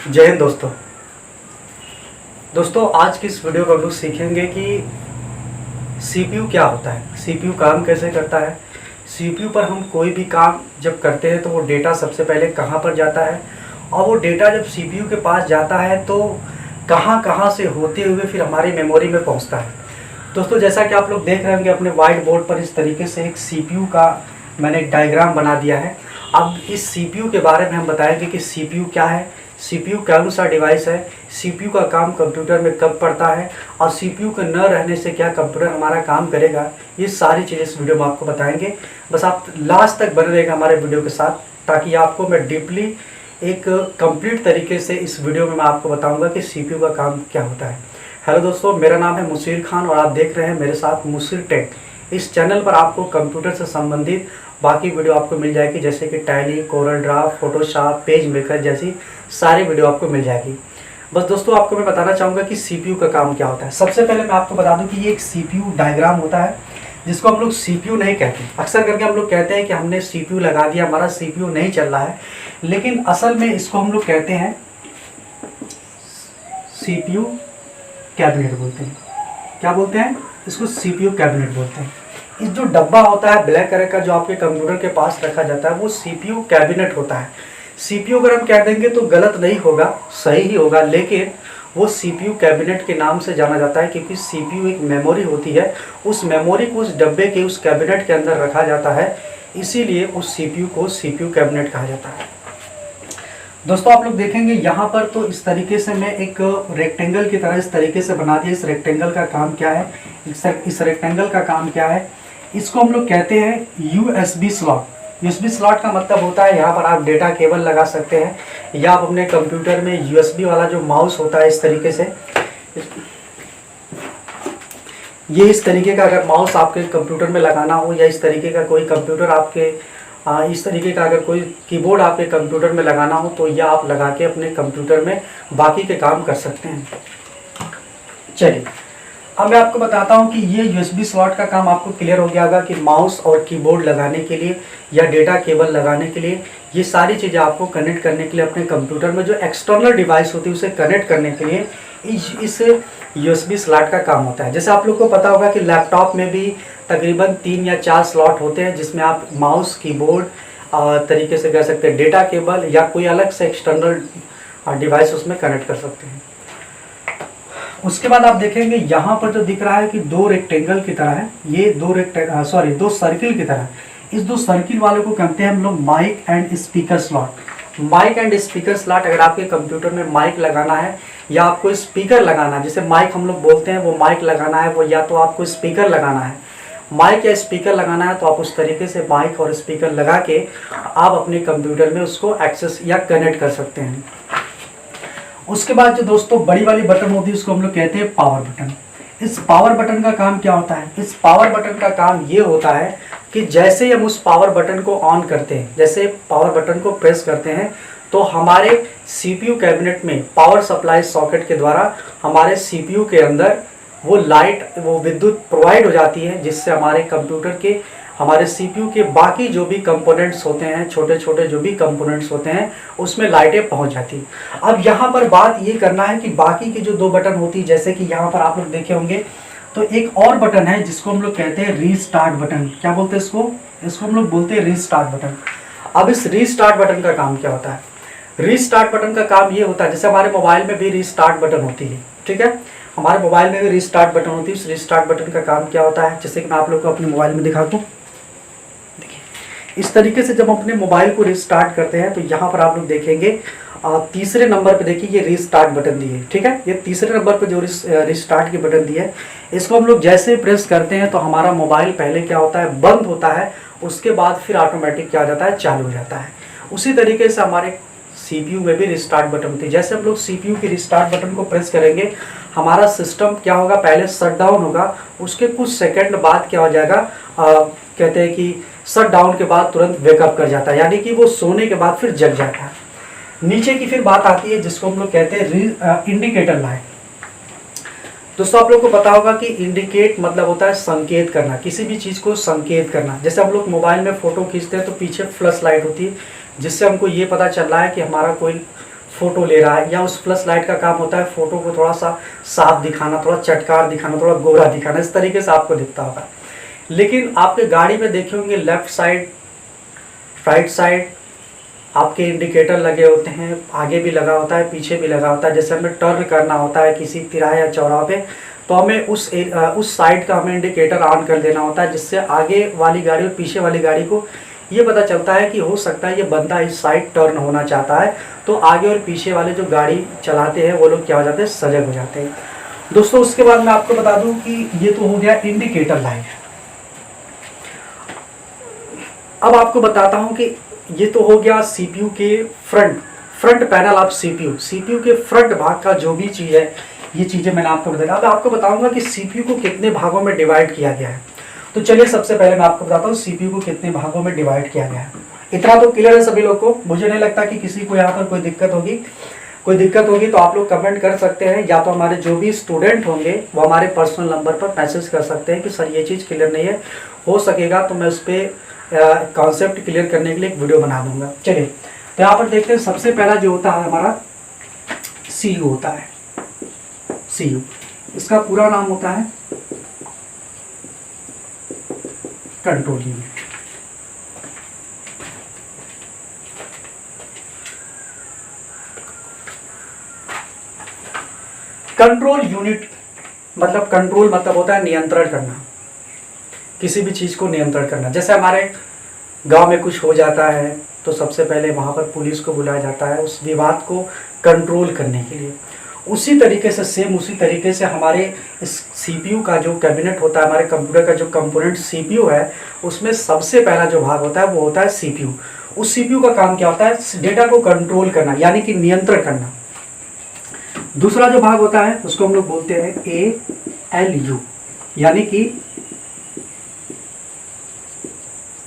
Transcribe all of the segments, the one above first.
जय हिंद दोस्तों आज की इस वीडियो में हम लोग सीखेंगे कि सीपीयू क्या होता है, सीपीयू काम कैसे करता है। सीपीयू पर हम कोई भी काम जब करते हैं तो वो डेटा सबसे पहले कहाँ पर जाता है और वो डेटा जब सीपीयू के पास जाता है तो कहाँ कहाँ से होते हुए फिर हमारी मेमोरी में पहुँचता है। दोस्तों जैसा कि आप लोग देख रहे होंगे अपने वाइट बोर्ड पर इस तरीके से एक सीपीयू का मैंने एक डायग्राम बना दिया है। अब इस सीपीयू के बारे में हम बताएंगे कि सीपीयू क्या है, सीपीयू कौन सा डिवाइस है, सीपीयू का काम कंप्यूटर में कब पड़ता है और सीपीयू के न रहने से क्या कंप्यूटर हमारा काम करेगा। ये सारी चीज़ें इस वीडियो में आपको बताएंगे। बस आप लास्ट तक बने रहेगा हमारे वीडियो के साथ, ताकि आपको मैं डीपली एक कंप्लीट तरीके से इस वीडियो में मैं आपको बताऊंगा कि सीपीयू का काम क्या होता है। हेलो दोस्तों, मेरा नाम है मुसीर खान और आप देख रहे हैं मेरे साथ मुसीर टेक। इस चैनल पर आपको कंप्यूटर से संबंधित बाकी वीडियो आपको मिल जाएगी, जैसे कि tally, Corel Draw, Photoshop, page maker जैसी सारी वीडियो आपको मिल जाएगी। बस दोस्तों आपको मैं बताना चाहूँगा कि सीपीयू का काम क्या होता है। सबसे पहले मैं आपको बता दूं कि ये एक सीपीयू डायग्राम होता है, जिसको हम लोग सीपीयू नहीं कहते। अक्सर करके हम लोग कहते हैं कि हमने सीपीयू लगा दिया, हमारा सीपीयू नहीं चल रहा है, लेकिन असल में इसको हम लोग कहते हैं सीपीयू कैबिनेट बोलते हैं। क्या बोलते हैं इसको? सीपीयू कैबिनेट बोलते हैं। इस जो डब्बा होता है ब्लैक कलर का जो आपके कंप्यूटर के पास रखा जाता है वो सीपीयू कैबिनेट होता है। सीपीयू अगर हम कह देंगे तो गलत नहीं होगा, सही ही होगा, लेकिन वो सीपीयू कैबिनेट के नाम से जाना जाता है क्योंकि सीपीयू एक मेमोरी होती है। उस मेमोरी को उस डब्बे के उस कैबिनेट के अंदर रखा जाता है, इसीलिए उस सीपीयू को सीपीयू कैबिनेट कहा जाता है। दोस्तों आप लोग देखेंगे यहाँ पर तो इस तरीके से मैं एक रेक्टेंगल की तरह इस तरीके से बना दिया। इस रेक्टेंगल का काम क्या है? इस रेक्टेंगल का काम क्या है? इसको हम लोग कहते हैं यूएसबी स्लॉट। यूएसबी स्लॉट का मतलब होता है यहाँ पर आप डेटा केबल लगा सकते हैं, या आप अपने कंप्यूटर में यूएसबी वाला जो माउस होता है इस तरीके से, ये इस तरीके का अगर माउस आपके कंप्यूटर में लगाना हो, या इस तरीके का कोई कंप्यूटर आपके इस तरीके का अगर कोई कीबोर्ड आपके कंप्यूटर में लगाना हो तो यह आप लगा के अपने कंप्यूटर में बाकी के काम कर सकते हैं। चलिए अब मैं आपको बताता हूं कि ये यूएसबी स्लॉट का काम आपको क्लियर हो गया होगा कि माउस और कीबोर्ड लगाने के लिए या डेटा केबल लगाने के लिए, ये सारी चीज़ें आपको कनेक्ट करने के लिए अपने कंप्यूटर में जो एक्सटर्नल डिवाइस होती है उसे कनेक्ट करने के लिए इस यूएसबी स्लॉट का काम होता है। जैसे आप लोग को पता होगा कि लैपटॉप में भी तकरीबन 3 या 4 स्लॉट होते हैं, जिसमें आप माउस, कीबोर्ड तरीके से कर सकते हैं, डेटा केबल या कोई अलग से एक्सटर्नल डिवाइस उसमें कनेक्ट कर सकते हैं। उसके बाद आप देखेंगे यहाँ पर जो दिख रहा है कि दो रेक्टेंगल की तरह है, ये दो सर्किल की तरह है। इस दो सर्किल वाले को कहते हैं हम लोग mic and speaker slot. Mic and speaker slot, अगर आपके कंप्यूटर में माइक लगाना है या आपको स्पीकर लगाना है, जैसे माइक हम लोग बोलते हैं वो माइक लगाना है, वो या तो आपको स्पीकर लगाना है, माइक या स्पीकर लगाना है, तो आप उस तरीके से माइक और स्पीकर लगा के आप अपने कंप्यूटर में उसको एक्सेस या कनेक्ट कर सकते हैं। उसके बाद जो दोस्तों बड़ी वाली बटन होती है उसको हम लोग कहते हैं पावर बटन। इस पावर बटन का काम क्या होता है? इस पावर बटन का काम ये होता है कि जैसे हम उस पावर बटन को ऑन करते हैं, जैसे पावर बटन को प्रेस करते हैं, तो हमारे सीपीयू कैबिनेट में पावर सप्लाई सॉकेट के द्वारा हमारे सीपीयू के अंदर वो लाइट, वो विद्युत प्रोवाइड हो जाती है, जिससे हमारे कंप्यूटर के, हमारे सीपीयू के बाकी जो भी कंपोनेंट्स होते हैं, छोटे छोटे जो भी कंपोनेंट्स होते हैं, उसमें लाइटें पहुंच जाती हैं। अब यहाँ पर बात ये करना है कि बाकी की जो दो बटन होती है, जैसे कि यहाँ पर आप लोग देखे होंगे तो एक और बटन है जिसको हम लोग कहते हैं रीस्टार्ट बटन। क्या बोलते हैं इसको? इसको हम लोग बोलते हैं रीस्टार्ट बटन। अब इस रीस्टार्ट बटन का काम क्या होता है? रीस्टार्ट बटन का काम ये होता है, जैसे हमारे मोबाइल में भी रीस्टार्ट बटन होती है, ठीक है, हमारे मोबाइल में भी रीस्टार्ट बटन होती है। इस रीस्टार्ट बटन का काम क्या होता है, जैसे कि मैं आप लोग को अपने मोबाइल में दिखाता हूँ। देखिए इस तरीके से जब हम अपने मोबाइल को रिस्टार्ट करते हैं तो यहाँ पर आप लोग देखेंगे तीसरे नंबर पे देखिए ये रिस्टार्ट बटन दी है, ठीक है, ये तीसरे नंबर पे जो रिस्टार्ट की बटन दी है, इसको हम लोग जैसे प्रेस करते हैं तो हमारा मोबाइल पहले क्या होता है, बंद होता है, उसके बाद फिर ऑटोमेटिक क्या हो जाता है, चालू हो जाता है। उसी तरीके से हमारे सीपीयू में भी रिस्टार्ट बटन होती है। जैसे हम लोग सीपीयू की रिस्टार्ट बटन को प्रेस करेंगे, हमारा सिस्टम क्या होगा, पहले शट डाउन होगा, उसके कुछ सेकंड बाद क्या हो जाएगा, कहते हैं कि शट डाउन के बाद तुरंत वेकअप कर जाता है, यानी कि वो सोने के बाद फिर जग जाता है। नीचे की फिर बात आती है जिसको हम लोग कहते हैं इंडिकेटर लाइट। दोस्तों आप लोग को पता होगा कि इंडिकेट मतलब होता है संकेत करना, किसी भी चीज़ को संकेत करना। जैसे हम लोग मोबाइल में फ़ोटो खींचते हैं तो पीछे फ्लश लाइट होती है, जिससे हमको ये पता चल रहा है कि हमारा कोई फ़ोटो ले रहा है, या उस फ्लश लाइट का काम होता है फ़ोटो को थोड़ा सा साफ दिखाना, थोड़ा चटकार दिखाना, थोड़ा गोरा दिखाना, इस तरीके से आपको दिखता होगा। लेकिन आपके गाड़ी में देखे होंगे लेफ़्ट साइड, राइट साइड आपके इंडिकेटर लगे होते हैं, आगे भी लगा होता है, पीछे भी लगा होता है। जैसे हमें टर्न करना होता है किसी तिराहे या चौराहे पे, तो हमें उस साइड का हमें इंडिकेटर ऑन कर देना होता है, जिससे आगे वाली गाड़ी और पीछे वाली गाड़ी को ये पता चलता है कि हो सकता है ये बंदा इस साइड टर्न होना चाहता है, तो आगे और पीछे वाले जो गाड़ी चलाते हैं वो लोग क्या हो जाते हैं, सजग हो जाते हैं। दोस्तों उसके बाद मैं आपको बता दूं कि ये तो हो गया इंडिकेटर लाइट। अब आपको बताता हूं कि ये तो हो गया सीपीयू के फ्रंट पैनल ऑफ सीपीयू के फ्रंट भाग का जो भी चीज़ है, ये चीज़ें मैंने आपको बताया। अब आपको बताऊंगा कि सीपीयू को कितने भागों में डिवाइड किया गया है। तो चलिए सबसे पहले मैं आपको बताता हूँ सीपीयू को कितने भागों में डिवाइड किया गया है। इतना तो क्लियर है सभी लोग को, मुझे नहीं लगता कि किसी को यहाँ पर कोई दिक्कत होगी तो आप लोग कमेंट कर सकते हैं, या तो हमारे जो भी स्टूडेंट होंगे वो हमारे पर्सनल नंबर पर मैसेज कर सकते हैं कि सर ये चीज़ क्लियर नहीं है, हो सकेगा तो मैं उस पर कॉन्सेप्ट क्लियर करने के लिए एक वीडियो बना दूंगा। चलिए तो यहाँ पर देखते हैं, सबसे पहला जो होता है हमारा सीयू होता है। सीयू इसका पूरा नाम होता है कंट्रोल यूनिट। कंट्रोल यूनिट मतलब कंट्रोल मतलब होता है नियंत्रण करना, किसी भी चीज को नियंत्रण करना। जैसे हमारे गांव में कुछ हो जाता है तो सबसे पहले वहां पर पुलिस को बुलाया जाता है उस विवाद को कंट्रोल करने के लिए। उसी तरीके से उसी तरीके से हमारे इस सीपीयू का जो कैबिनेट होता है, हमारे कंप्यूटर का जो कंपोनेंट सीपीयू है, उसमें सबसे पहला जो भाग होता है वो होता है सीपीयू। उस सीपीयू का काम क्या होता है, डेटा को कंट्रोल करना यानी कि नियंत्रण करना। दूसरा जो भाग होता है उसको हम लोग बोलते हैं ALU यानी कि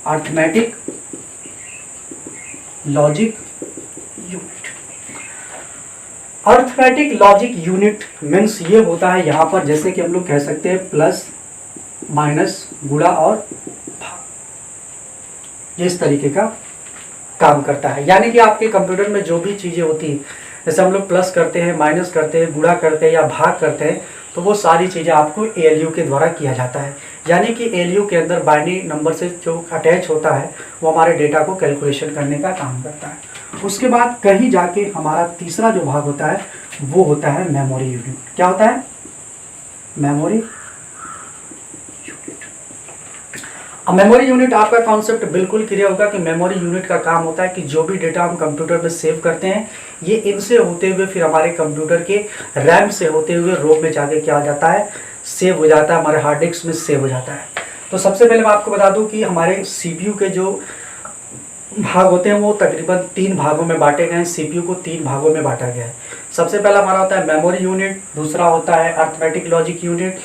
arithmetic logic unit. Arithmetic logic unit means ये होता है यहाँ पर, जैसे कि हम लोग कह सकते हैं प्लस माइनस गुणा और भाग, ये इस तरीके का काम करता है। यानी कि आपके कंप्यूटर में जो भी चीजें होती है, जैसे हम लोग प्लस करते हैं, माइनस करते हैं, गुणा करते हैं या भाग करते हैं, तो वो सारी चीज़ें आपको ALU के द्वारा किया जाता है। यानी कि ALU के अंदर बाइनरी नंबर से जो अटैच होता है वो हमारे डेटा को कैलकुलेशन करने का काम करता है। उसके बाद कहीं जाके हमारा तीसरा जो भाग होता है वो होता है मेमोरी यूनिट। क्या होता है, मेमोरी। अब मेमोरी यूनिट आपका कॉन्सेप्ट बिल्कुल क्लियर होगा कि मेमोरी यूनिट का काम होता है कि जो भी डेटा हम कंप्यूटर में सेव करते हैं ये इनसे होते हुए फिर हमारे कंप्यूटर के रैम से होते हुए रोम में जाके क्या हो जाता है, सेव हो जाता है, हमारे हार्ड डिस्क में सेव हो जाता है। तो सबसे पहले मैं आपको बता दूं कि हमारे सीपीयू के जो भाग होते हैं वो तकरीबन 3 भागों में बांटे गए हैं। सीपीयू को 3 भागों में बांटा गया है। सबसे पहला हमारा होता है मेमोरी यूनिट, दूसरा होता है arithmetic logic unit.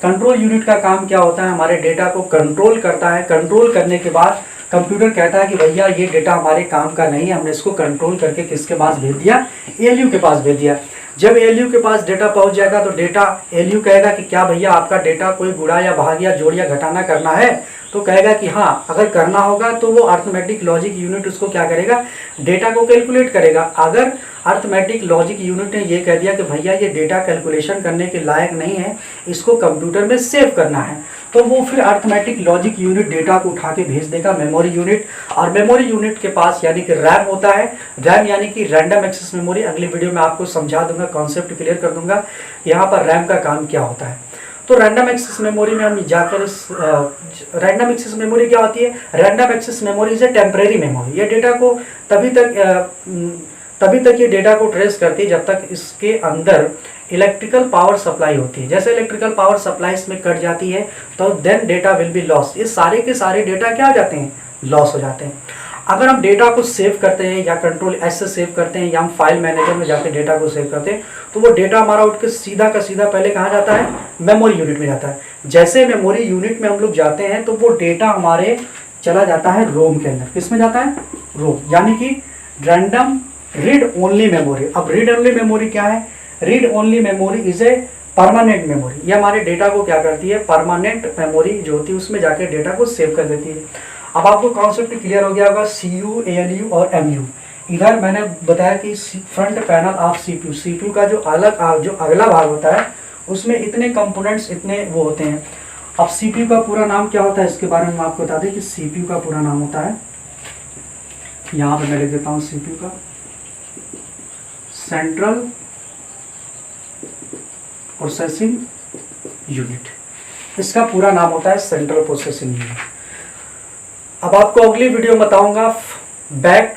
Control unit का काम क्या होता है, हमारे डेटा को कंट्रोल करता है। कंट्रोल करने के बाद कंप्यूटर कहता है कि भैया ये डेटा हमारे काम का नहीं है, हमने इसको कंट्रोल करके किसके पास भेज दिया, ALU के पास भेज दिया। जब ALU के पास डेटा पहुंच जाएगा तो डेटा ALU कहेगा कि क्या भैया आपका डेटा कोई गुणा या भाग या जोड़ या घटाना करना है, तो कहेगा कि हाँ, अगर करना होगा तो वो अर्थमेटिक लॉजिक यूनिट उसको क्या करेगा, डेटा को कैलकुलेट करेगा। अगर अर्थमेटिक लॉजिक यूनिट ने ये कह दिया कि भैया ये डेटा कैलकुलेशन करने के लायक नहीं है, इसको कंप्यूटर में सेव करना है, तो वो फिर अर्थमेटिक लॉजिक यूनिट डेटा को उठा के भेज देगा मेमोरी यूनिट। और मेमोरी यूनिट के पास यानी कि रैम होता है। रैम यानी कि रैंडम एक्सेस मेमोरी। अगली वीडियो में आपको समझा दूंगा, कॉन्सेप्ट क्लियर कर दूंगा यहाँ पर रैम का काम क्या होता है। तो रैंडम एक्सेस मेमोरी में हम जाकर रैंडम एक्सेस मेमोरी क्या होती है, random access memory is a temporary memory. ये डेटा को तभी तक ये डेटा को ट्रेस करती है जब तक इसके अंदर इलेक्ट्रिकल पावर सप्लाई होती है। जैसे इलेक्ट्रिकल पावर सप्लाई इसमें कट जाती है तो then data will be loss. ये सारे के सारे डेटा क्या हो जाते हैं, लॉस हो जाते हैं। अगर हम डेटा को सेव करते हैं या कंट्रोल एस से सेव करते हैं या हम फाइल मैनेजर में जाकर डेटा को सेव करते हैं तो वो डेटा हमारा उठ के सीधा का सीधा पहले कहाँ जाता है, मेमोरी यूनिट में जाता है। जैसे मेमोरी यूनिट में हम लोग जाते हैं तो वो डेटा हमारे चला जाता है रोम के अंदर। किस में जाता है, रोम, यानी कि रैंडम रीड ओनली मेमोरी। अब रीड ओनली मेमोरी क्या है, read only memory is a permanent memory. ये हमारे डेटा को क्या करती है, परमानेंट मेमोरी जो होती है उसमें जाकर डेटा को सेव कर देती है। अब आपको कॉन्सेप्ट क्लियर हो गया होगा। CU, ALU और MU, इधर मैंने बताया कि फ्रंट पैनल ऑफ सीपीयू का जो अगला भाग होता है उसमें इतने कंपोनेंट्स, इतने वो होते हैं। अब सीपीयू का पूरा नाम क्या होता है इसके बारे में आपको बता दें कि सीपीयू का पूरा नाम होता है, यहाँ पे मैं लिख देता हूँ सीपीयू का, सेंट्रल प्रोसेसिंग यूनिट। इसका पूरा नाम होता है सेंट्रल प्रोसेसिंग यूनिट। अब आपको अगली वीडियो में बताऊंगा बैक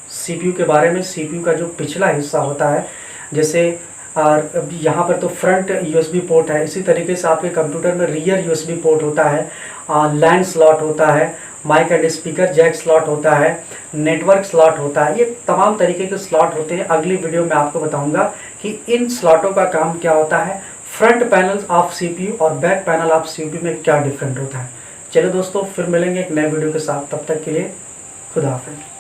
सीपीयू के बारे में। सीपीयू का जो पिछला हिस्सा होता है, जैसे यहाँ पर तो फ्रंट यूएसबी पोर्ट है, इसी तरीके से आपके कंप्यूटर में रियर यूएसबी पोर्ट होता है, लैंड स्लॉट होता है, mic and speaker jack slot होता है, नेटवर्क स्लॉट होता है। ये तमाम तरीके के स्लॉट होते हैं। अगली वीडियो में आपको बताऊंगा कि इन स्लॉटों का काम क्या होता है, फ्रंट पैनल ऑफ सीपीयू और बैक पैनल ऑफ सीपीयू में क्या डिफरेंट होता है। चलो दोस्तों, फिर मिलेंगे एक नए वीडियो के साथ, तब तक के लिए खुदा हाफिज़।